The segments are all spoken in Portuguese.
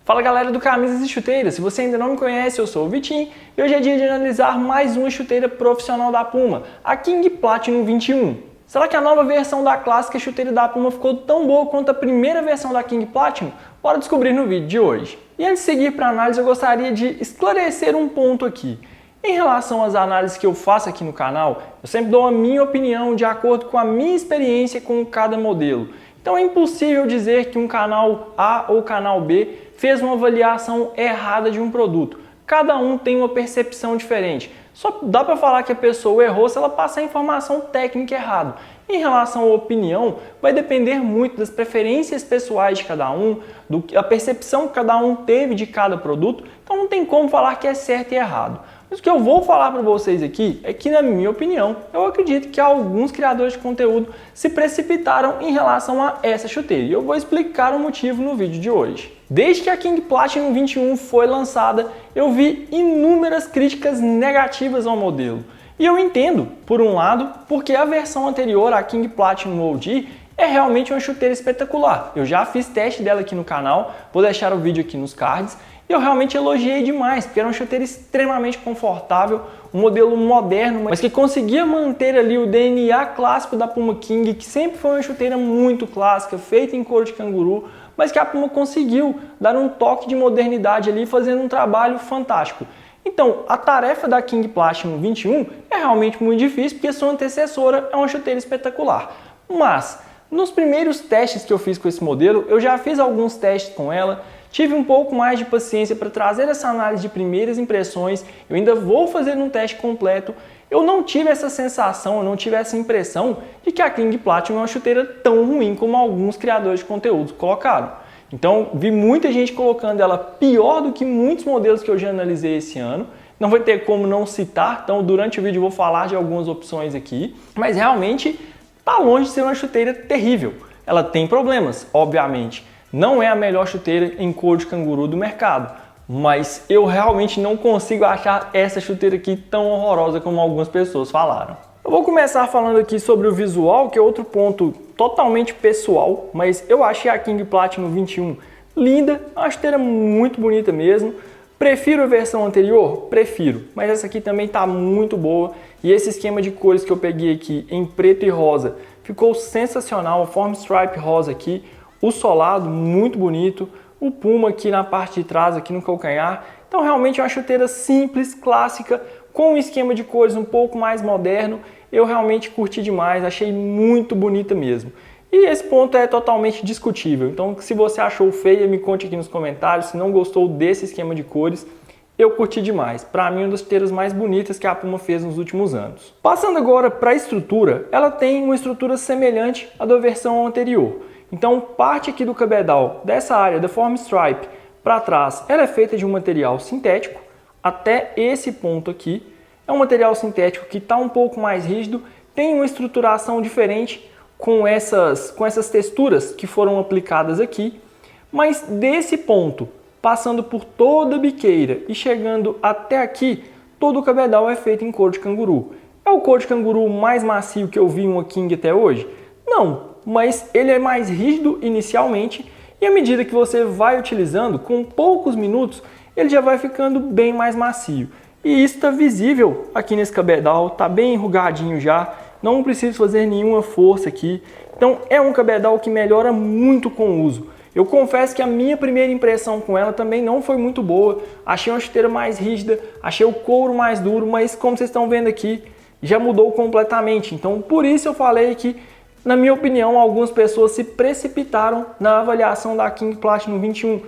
Fala galera do Camisas e Chuteiras, se você ainda não me conhece, eu sou o Vitinho e hoje é dia de analisar mais uma chuteira profissional da Puma, a King Platinum 21. Será que a nova versão da clássica chuteira da Puma ficou tão boa quanto a primeira versão da King Platinum? Bora descobrir no vídeo de hoje. E antes de seguir para a análise, eu gostaria de esclarecer um ponto aqui. Em relação às análises que eu faço aqui no canal, eu sempre dou a minha opinião de acordo com a minha experiência com cada modelo. Então é impossível dizer que um canal A ou canal B fez uma avaliação errada de um produto. Cada um tem uma percepção diferente. Só dá para falar que a pessoa errou se ela passar a informação técnica errada. Em relação à opinião, vai depender muito das preferências pessoais de cada um, da percepção que cada um teve de cada produto. Então não tem como falar que é certo e errado. Mas o que eu vou falar para vocês aqui é que, na minha opinião, eu acredito que alguns criadores de conteúdo se precipitaram em relação a essa chuteira. E eu vou explicar o motivo no vídeo de hoje. Desde que a King Platinum 21 foi lançada, eu vi inúmeras críticas negativas ao modelo. E eu entendo, por um lado, porque a versão anterior, a King Platinum OG, é realmente uma chuteira espetacular. Eu já fiz teste dela aqui no canal, vou deixar o vídeo aqui nos cards. E eu realmente elogiei demais, porque era uma chuteira extremamente confortável, um modelo moderno, mas que conseguia manter ali o DNA clássico da Puma King, que sempre foi uma chuteira muito clássica, feita em couro de canguru, mas que a Puma conseguiu dar um toque de modernidade ali, fazendo um trabalho fantástico. Então, a tarefa da King Platinum 21 é realmente muito difícil, porque sua antecessora é uma chuteira espetacular. Mas, nos primeiros testes que eu fiz com esse modelo, eu já fiz alguns testes com ela, tive um pouco mais de paciência para trazer essa análise de primeiras impressões, eu ainda vou fazer um teste completo. Eu não tive essa sensação, eu não tive essa impressão de que a King Platinum é uma chuteira tão ruim como alguns criadores de conteúdo colocaram. Então, vi muita gente colocando ela pior do que muitos modelos que eu já analisei esse ano. Não vai ter como não citar, então durante o vídeo eu vou falar de algumas opções aqui. Mas realmente está longe de ser uma chuteira terrível. Ela tem problemas, obviamente. Não é a melhor chuteira em couro de canguru do mercado. Mas eu realmente não consigo achar essa chuteira aqui tão horrorosa como algumas pessoas falaram. Eu vou começar falando aqui sobre o visual, que é outro ponto totalmente pessoal, mas eu achei a King Platinum 21 linda, uma chuteira muito bonita mesmo. Prefiro a versão anterior? Prefiro, mas essa aqui também está muito boa. E esse esquema de cores que eu peguei aqui em preto e rosa ficou sensacional, a form stripe rosa aqui, o solado muito bonito, o Puma aqui na parte de trás, aqui no calcanhar. Então realmente é uma chuteira simples, clássica, com um esquema de cores um pouco mais moderno. Eu realmente curti demais, achei muito bonita mesmo. E esse ponto é totalmente discutível, então se você achou feia, me conte aqui nos comentários. Se não gostou desse esquema de cores, eu curti demais. Para mim, uma das chuteiras mais bonitas que a Puma fez nos últimos anos. Passando agora para a estrutura, ela tem uma estrutura semelhante à da versão anterior. Então, parte aqui do cabedal, dessa área da form stripe para trás, ela é feita de um material sintético. Até esse ponto aqui é um material sintético que está um pouco mais rígido, tem uma estruturação diferente com essas texturas que foram aplicadas aqui, mas desse ponto, passando por toda a biqueira e chegando até aqui, todo o cabedal é feito em couro de canguru. É o couro de canguru mais macio que eu vi em uma King até hoje? Não, mas ele é mais rígido inicialmente e à medida que você vai utilizando, com poucos minutos, ele já vai ficando bem mais macio. E isso está visível aqui nesse cabedal, está bem enrugadinho já, não preciso fazer nenhuma força aqui. Então é um cabedal que melhora muito com o uso. Eu confesso que a minha primeira impressão com ela também não foi muito boa. Achei uma chuteira mais rígida, achei o couro mais duro, mas como vocês estão vendo aqui, já mudou completamente. Então por isso eu falei que, na minha opinião, algumas pessoas se precipitaram na avaliação da King Platinum 21.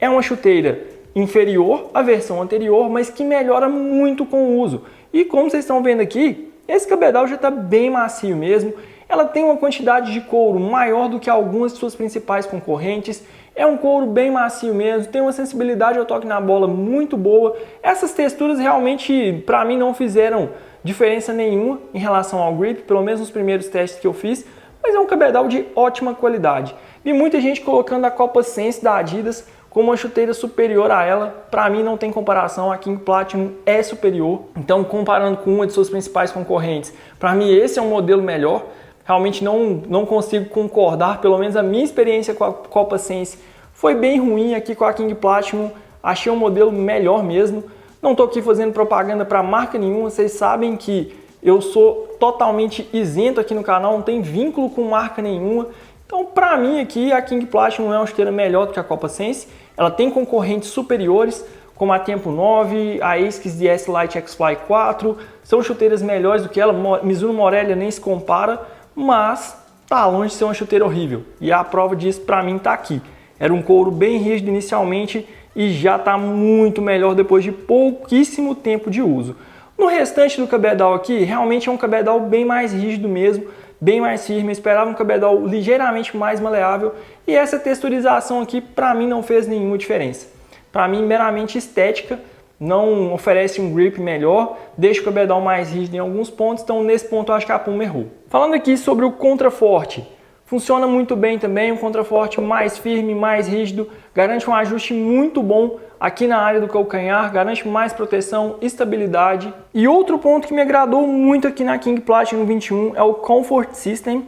É uma chuteira inferior à versão anterior, mas que melhora muito com o uso. E como vocês estão vendo aqui, esse cabedal já está bem macio mesmo. Ela tem uma quantidade de couro maior do que algumas de suas principais concorrentes. É um couro bem macio mesmo, tem uma sensibilidade ao toque na bola muito boa. Essas texturas realmente, para mim, não fizeram diferença nenhuma em relação ao grip, pelo menos nos primeiros testes que eu fiz, mas é um cabedal de ótima qualidade. Vi muita gente colocando a Copa Sense da Adidas como uma chuteira superior a ela. Para mim não tem comparação, a King Platinum é superior. Então, comparando com uma de suas principais concorrentes, para mim esse é um modelo melhor. Realmente não consigo concordar, pelo menos a minha experiência com a Copa Sense foi bem ruim aqui com a King Platinum, achei um modelo melhor mesmo. Não estou aqui fazendo propaganda para marca nenhuma, vocês sabem que eu sou totalmente isento aqui no canal, não tem vínculo com marca nenhuma. Então, para mim aqui, a King Platinum é uma chuteira melhor do que a Copa Sense. Ela tem concorrentes superiores, como a Tempo 9, a ASICS DS Lite X-Fly 4. São chuteiras melhores do que ela, Mizuno Morelia nem se compara, mas tá longe de ser uma chuteira horrível. E a prova disso, para mim, tá aqui. Era um couro bem rígido inicialmente e já tá muito melhor depois de pouquíssimo tempo de uso. No restante do cabedal aqui, realmente é um cabedal bem mais rígido mesmo, bem mais firme. Eu esperava um cabedal ligeiramente mais maleável e essa texturização aqui para mim não fez nenhuma diferença. Para mim, meramente estética, não oferece um grip melhor, deixa o cabedal mais rígido em alguns pontos, então nesse ponto eu acho que a Puma errou. Falando aqui sobre o contraforte, funciona muito bem também, um contraforte mais firme, mais rígido, garante um ajuste muito bom aqui na área do calcanhar, garante mais proteção, estabilidade. E outro ponto que me agradou muito aqui na King Platinum 21 é o Comfort System,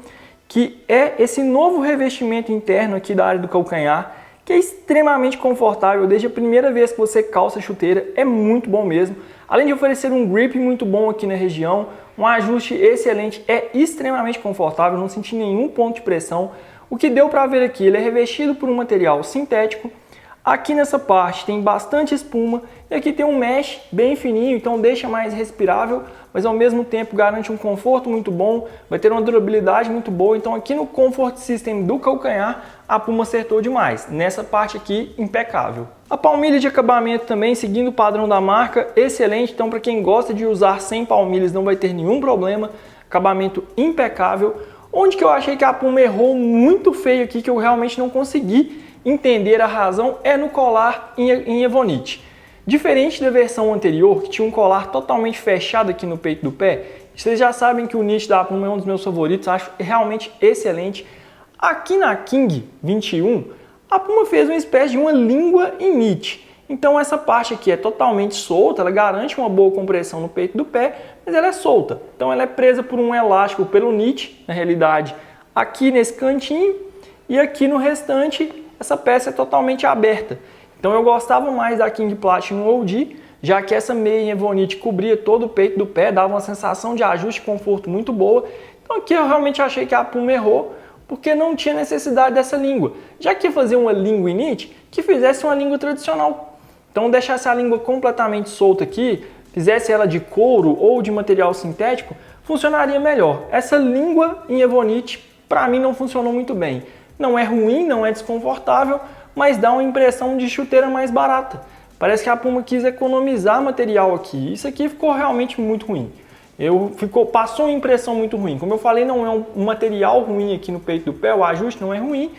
que é esse novo revestimento interno aqui da área do calcanhar, que é extremamente confortável desde a primeira vez que você calça a chuteira, é muito bom mesmo. Além de oferecer um grip muito bom aqui na região, um ajuste excelente, é extremamente confortável, não senti nenhum ponto de pressão. O que deu para ver aqui, ele é revestido por um material sintético. Aqui nessa parte tem bastante espuma e aqui tem um mesh bem fininho, então deixa mais respirável, mas ao mesmo tempo garante um conforto muito bom, vai ter uma durabilidade muito boa. Então aqui no Comfort System do calcanhar, a Puma acertou demais. Nessa parte aqui, impecável. A palmilha de acabamento também, seguindo o padrão da marca, excelente. Então para quem gosta de usar sem palmilhas não vai ter nenhum problema. Acabamento impecável. Onde que eu achei que a Puma errou muito feio aqui, que eu realmente não consegui entender a razão, é no colar em Evonite. Diferente da versão anterior, que tinha um colar totalmente fechado aqui no peito do pé, vocês já sabem que o knit da Puma é um dos meus favoritos, acho realmente excelente. Aqui na King 21, a Puma fez uma espécie de uma língua em knit. Então essa parte aqui é totalmente solta, ela garante uma boa compressão no peito do pé, mas ela é solta. Então ela é presa por um elástico pelo knit, na realidade, aqui nesse cantinho, e aqui no restante essa peça é totalmente aberta. Então eu gostava mais da King Platinum OG, já que essa meia em Evonite cobria todo o peito do pé, dava uma sensação de ajuste e conforto muito boa. Então aqui eu realmente achei que a Puma errou, porque não tinha necessidade dessa língua. Já que ia fazer uma língua em knit, que fizesse uma língua tradicional. Então deixasse a língua completamente solta aqui, fizesse ela de couro ou de material sintético, funcionaria melhor. Essa língua em Evonite, para mim, não funcionou muito bem. Não é ruim, não é desconfortável, mas dá uma impressão de chuteira mais barata. Parece que a Puma quis economizar material aqui. Isso aqui ficou realmente muito ruim. Passou uma impressão muito ruim. Como eu falei, não é um material ruim aqui no peito do pé, o ajuste não é ruim,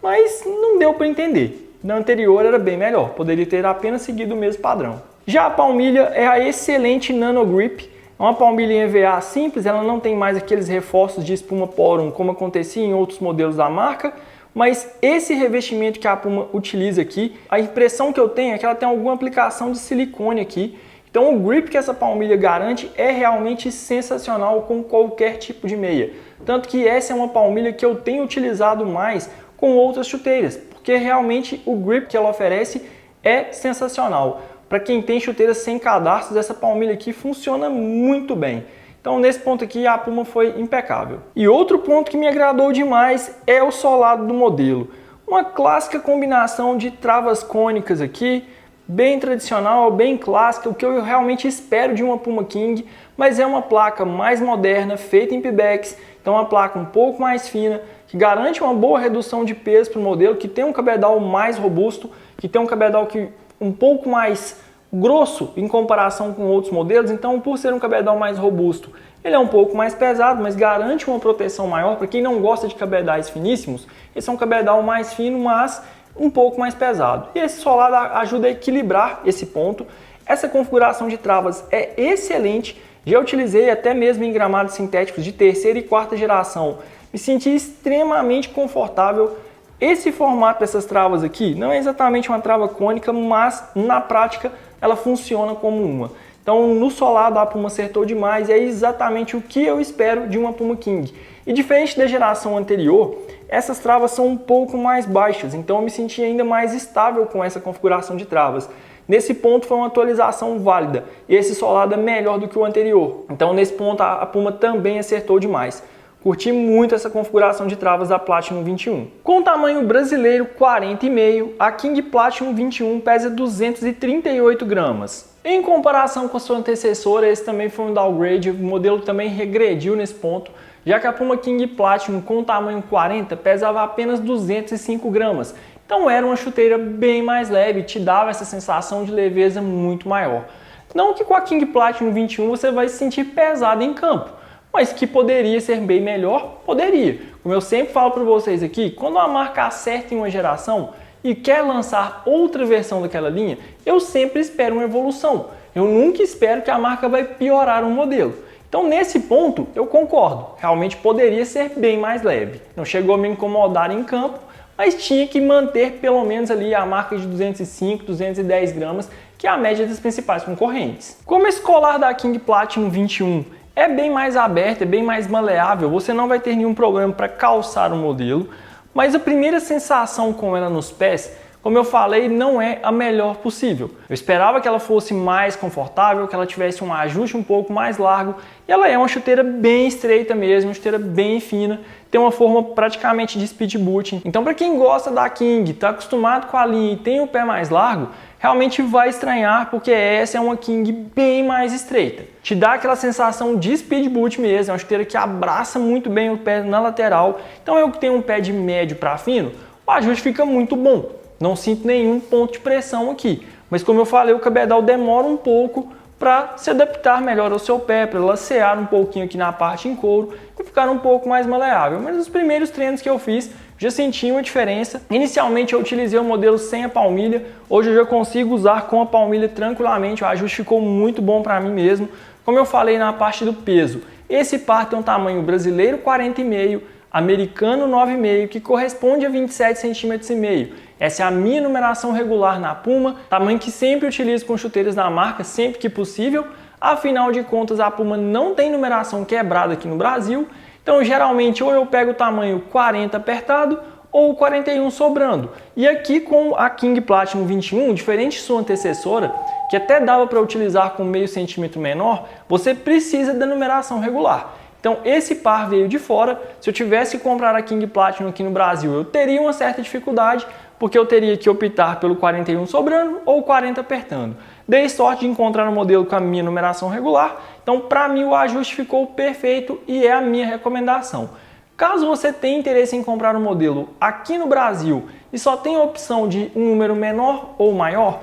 mas não deu para entender. Na anterior era bem melhor, poderia ter apenas seguido o mesmo padrão. Já a palmilha é a excelente Nano Grip. É uma palmilha em EVA simples, ela não tem mais aqueles reforços de espuma Porum como acontecia em outros modelos da marca, mas esse revestimento que a Puma utiliza aqui, a impressão que eu tenho é que ela tem alguma aplicação de silicone aqui. Então o grip que essa palmilha garante é realmente sensacional com qualquer tipo de meia. Tanto que essa é uma palmilha que eu tenho utilizado mais com outras chuteiras, porque realmente o grip que ela oferece é sensacional. Para quem tem chuteiras sem cadarços, essa palmilha aqui funciona muito bem. Então nesse ponto aqui a Puma foi impecável. E outro ponto que me agradou demais é o solado do modelo. Uma clássica combinação de travas cônicas aqui, bem tradicional, bem clássica, o que eu realmente espero de uma Puma King, mas é uma placa mais moderna, feita em Pebax, então uma placa um pouco mais fina, que garante uma boa redução de peso para o modelo, que tem um cabedal mais robusto, que tem um cabedal um pouco mais grosso em comparação com outros modelos. Então, por ser um cabedal mais robusto, ele é um pouco mais pesado, mas garante uma proteção maior. Para quem não gosta de cabedais finíssimos, esse é um cabedal mais fino, mas um pouco mais pesado. E esse solado ajuda a equilibrar esse ponto. Essa configuração de travas é excelente. Já utilizei até mesmo em gramados sintéticos de terceira e quarta geração. Me senti extremamente confortável. Esse formato dessas travas aqui não é exatamente uma trava cônica, mas na prática ela funciona como uma. Então no solado a Puma acertou demais e é exatamente o que eu espero de uma Puma King. E diferente da geração anterior, essas travas são um pouco mais baixas, então eu me senti ainda mais estável com essa configuração de travas. Nesse ponto foi uma atualização válida, esse solado é melhor do que o anterior, então nesse ponto a Puma também acertou demais. Curti muito essa configuração de travas da Platinum 21. Com tamanho brasileiro 40,5, a King Platinum 21 pesa 238 gramas. Em comparação com a sua antecessora, esse também foi um downgrade, o modelo também regrediu nesse ponto, já que a Puma King Platinum com tamanho 40 pesava apenas 205 gramas. Então era uma chuteira bem mais leve, te dava essa sensação de leveza muito maior. Não que com a King Platinum 21 você vai se sentir pesado em campo, mas que poderia ser bem melhor, poderia. Como eu sempre falo para vocês aqui, quando a marca acerta em uma geração e quer lançar outra versão daquela linha, eu sempre espero uma evolução. Eu nunca espero que a marca vai piorar um modelo. Então nesse ponto eu concordo, realmente poderia ser bem mais leve. Não chegou a me incomodar em campo, mas tinha que manter pelo menos ali a marca de 205, 210 gramas, que é a média das principais concorrentes. Como esse colar da King Platinum 21 é bem mais aberto, é bem mais maleável, você não vai ter nenhum problema para calçar o modelo, mas a primeira sensação com ela nos pés, como eu falei, não é a melhor possível. Eu esperava que ela fosse mais confortável, que ela tivesse um ajuste um pouco mais largo, e ela é uma chuteira bem estreita mesmo, uma chuteira bem fina, tem uma forma praticamente de speed boot. Então para quem gosta da King, está acostumado com a linha e tem o pé mais largo, realmente vai estranhar, porque essa é uma King bem mais estreita. Te dá aquela sensação de speed boot mesmo, é uma chuteira que abraça muito bem o pé na lateral. Então eu que tenho um pé de médio para fino, o ajuste fica muito bom. Não sinto nenhum ponto de pressão aqui. Mas como eu falei, o cabedal demora um pouco para se adaptar melhor ao seu pé, para lacear um pouquinho aqui na parte em couro e ficar um pouco mais maleável. Mas nos primeiros treinos que eu fiz, já senti uma diferença. Inicialmente eu utilizei o modelo sem a palmilha, hoje eu já consigo usar com a palmilha tranquilamente, o ajuste ficou muito bom para mim mesmo. Como eu falei na parte do peso, esse par tem um tamanho brasileiro 40,5, americano 9,5, que corresponde a 27,5 cm. Essa é a minha numeração regular na Puma, tamanho que sempre utilizo com chuteiras da marca, sempre que possível. Afinal de contas, a Puma não tem numeração quebrada aqui no Brasil, então geralmente ou eu pego o tamanho 40 apertado ou 41 sobrando. E aqui com a King Platinum 21, diferente de sua antecessora, que até dava para utilizar com meio centímetro menor, você precisa da numeração regular. Então esse par veio de fora. Se eu tivesse que comprar a King Platinum aqui no Brasil, eu teria uma certa dificuldade, porque eu teria que optar pelo 41 sobrando ou 40 apertando. Dei sorte de encontrar um modelo com a minha numeração regular, então para mim o ajuste ficou perfeito e é a minha recomendação. Caso você tenha interesse em comprar um modelo aqui no Brasil e só tenha a opção de um número menor ou maior,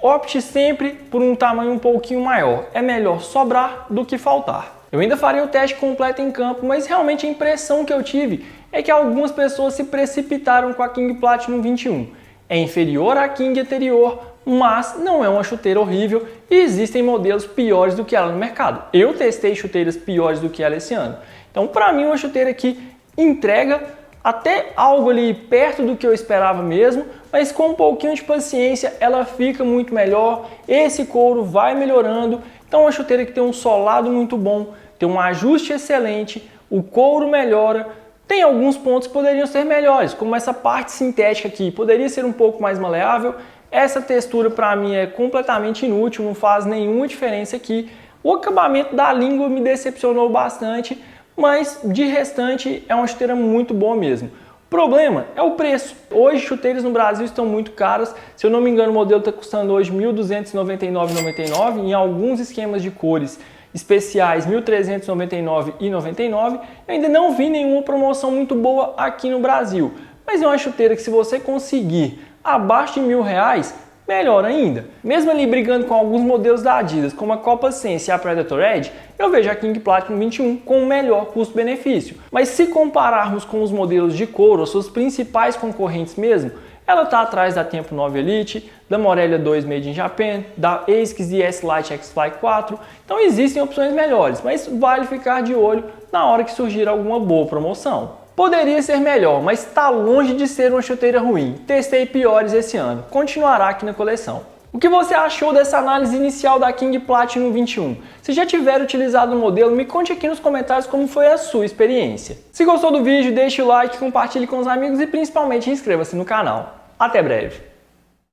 opte sempre por um tamanho um pouquinho maior. É melhor sobrar do que faltar. Eu ainda faria o teste completo em campo, mas realmente a impressão que eu tive é que algumas pessoas se precipitaram com a King Platinum 21. É inferior à King anterior, mas não é uma chuteira horrível e existem modelos piores do que ela no mercado. Eu testei chuteiras piores do que ela esse ano. Então, para mim, uma chuteira que entrega até algo ali perto do que eu esperava mesmo, mas com um pouquinho de paciência ela fica muito melhor, esse couro vai melhorando. Então, uma chuteira que tem um solado muito bom, tem um ajuste excelente, o couro melhora. Tem alguns pontos que poderiam ser melhores, como essa parte sintética aqui, poderia ser um pouco mais maleável. Essa textura para mim é completamente inútil, não faz nenhuma diferença aqui. O acabamento da língua me decepcionou bastante, mas de restante é uma chuteira muito boa mesmo. O problema é o preço. Hoje chuteiras no Brasil estão muito caras. Se eu não me engano, o modelo está custando hoje R$ 1.299,99, em alguns esquemas de cores especiais R$ 1.399,99. Eu ainda não vi nenhuma promoção muito boa aqui no Brasil, mas é uma chuteira que, se você conseguir abaixo de R$ 1.000, melhor ainda. Mesmo ali brigando com alguns modelos da Adidas, como a Copa Sense e a Predator Edge, eu vejo a King Platinum 21 com o melhor custo-benefício. Mas se compararmos com os modelos de couro, as suas principais concorrentes mesmo, ela está atrás da Tempo 9 Elite, da Morelia 2 Made in Japan, da ASICS e S-Lite X-Fly 4. Então existem opções melhores, mas vale ficar de olho na hora que surgir alguma boa promoção. Poderia ser melhor, mas está longe de ser uma chuteira ruim. Testei piores esse ano. Continuará aqui na coleção. O que você achou dessa análise inicial da King Platinum 21? Se já tiver utilizado o modelo, me conte aqui nos comentários como foi a sua experiência. Se gostou do vídeo, deixe o like, compartilhe com os amigos e principalmente inscreva-se no canal. Até breve!